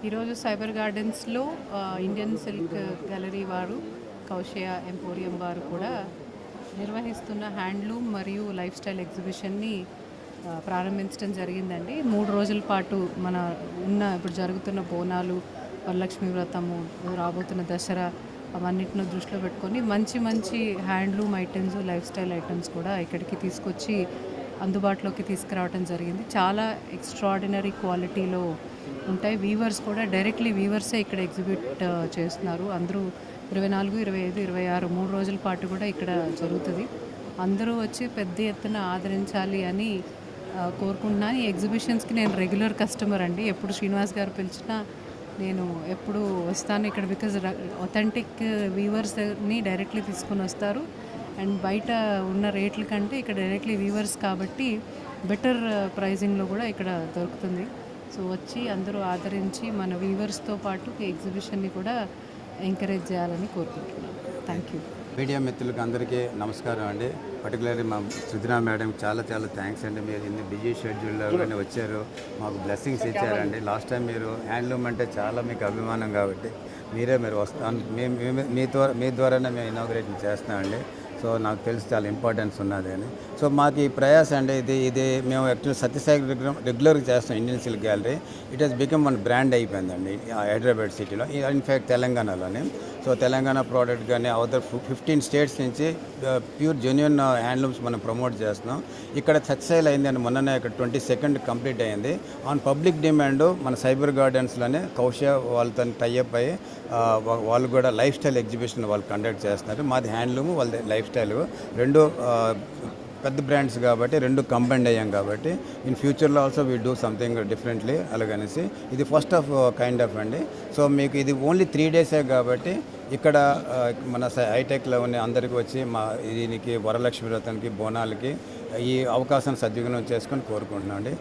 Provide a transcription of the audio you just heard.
ఈరోజు సైబర్ గార్డెన్స్లో Indian silk gallery వారు కౌశయ ఎంపోరియం వారు కూడా నిర్వహిస్తున్న హ్యాండ్లూమ్ మరియు లైఫ్ స్టైల్ ఎగ్జిబిషన్ని ప్రారంభించడం జరిగిందండి. 3 రోజుల పాటు మన ఇప్పుడు జరుగుతున్న బోనాలు, వరలక్ష్మి వ్రతము, రాబోతున్న దసరా అవన్నిటిని దృష్టిలో పెట్టుకొని మంచి మంచి handloom items, life style items కూడా ఇక్కడికి తీసుకొచ్చి అందుబాటులోకి తీసుకురావడం జరిగింది. చాలా ఎక్స్ట్రాడినరీ క్వాలిటీలో ఉంటాయి. వీవర్స్ కూడా డైరెక్ట్లీ వీవర్సే ఇక్కడ ఎగ్జిబిట్ చేస్తున్నారు. అందరూ 24, 25, 26 3 రోజుల పాటు కూడా ఇక్కడ జరుగుతుంది. అందరూ వచ్చి పెద్ద ఎత్తున ఆదరించాలి అని కోరుకుంటున్నాను. ఈ ఎగ్జిబిషన్స్కి నేను రెగ్యులర్ కస్టమర్ అండి. ఎప్పుడు శ్రీనివాస్ గారు పిలిచినా నేను ఎప్పుడు వస్తాను ఇక్కడ. బికాజ్ ఒథెంటిక్ వీవర్స్ని డైరెక్ట్లీ తీసుకొని వస్తారు. అండ్ బయట ఉన్న రేట్ల కంటే ఇక్కడ డైరెక్ట్లీ వీవర్స్ కాబట్టి బెటర్ ప్రైజింగ్లో కూడా ఇక్కడ దొరుకుతుంది. సో వచ్చి అందరూ ఆదరించి మన వీవర్స్తో పాటు ఎగ్జిబిషన్ని కూడా ఎంకరేజ్ చేయాలని కోరుకుంటున్నాను. Thank you. మీడియా మిత్రులకు అందరికీ నమస్కారం అండి. పర్టికులర్లీ మా సృజన మేడం చాలా థ్యాంక్స్ అండి. మీరు ఇన్ని బిజీ షెడ్యూల్లో కానీ వచ్చారు, మాకు బ్లెస్సింగ్స్ ఇచ్చారండి. లాస్ట్ టైం మీరు హ్యాండ్లూమ్ అంటే చాలా మీకు అభిమానం కాబట్టి మీరు వస్తాను, మీ ద్వారానే మేము ఇనాగ్రేషన్ చేస్తామండి. సో నాకు తెలిసి చాలా ఇంపార్టెన్స్ ఉన్నది అని. సో మాకు ఈ ప్రయాస అండి ఇది మేము యాక్చువల్లీ సత్యసాయి రెగ్యులర్గా చేస్తాం Indian silk gallery. It has become one brand అయిపోయిందండి హైదరాబాద్ సిటీలో, ఇన్ఫ్యాక్ట్ తెలంగాణలోనే. సో తెలంగాణ ప్రోడక్ట్ కానీ అవతర్ 15 స్టేట్స్ నుంచి ప్యూర్ జెన్యున్ హ్యాండ్లూమ్స్ మనం ప్రమోట్ చేస్తున్నాం. ఇక్కడ సక్సెస్ అయిందండి. మొన్ననే ఇక్కడ 22nd కంప్లీట్ అయ్యింది. ఆన్ పబ్లిక్ డిమాండ్ మన సైబర్ గార్డెన్స్లోనే కౌశయ వాళ్ళతో టైఅప్ అయ్యి వాళ్ళు కూడా లైఫ్ స్టైల్ ఎగ్జిబిషన్ వాళ్ళు కండక్ట్ చేస్తున్నారు. మాది హ్యాండ్లూమ్, వాళ్ళది లైఫ్ స్టైల్, రెండు పెద్ద బ్రాండ్స్ కాబట్టి రెండు కంబైండ్ అయ్యాం కాబట్టి ఇన్ ఫ్యూచర్లో also we do something differently అలాగనేసి. ఇది ఫస్ట్ ఆఫ్ కైండ్ ఆఫ్ అండి. సో మీకు ఇది ఓన్లీ 3 డేసే కాబట్టి ఇక్కడ మన హైటెక్లో ఉన్న అందరికీ వచ్చి దీనికి వరలక్ష్మి వ్రతానికి, బోనాలకి ఈ అవకాశాన్ని సద్వినియోగం చేసుకొని కోరుకుంటున్నాం అండి.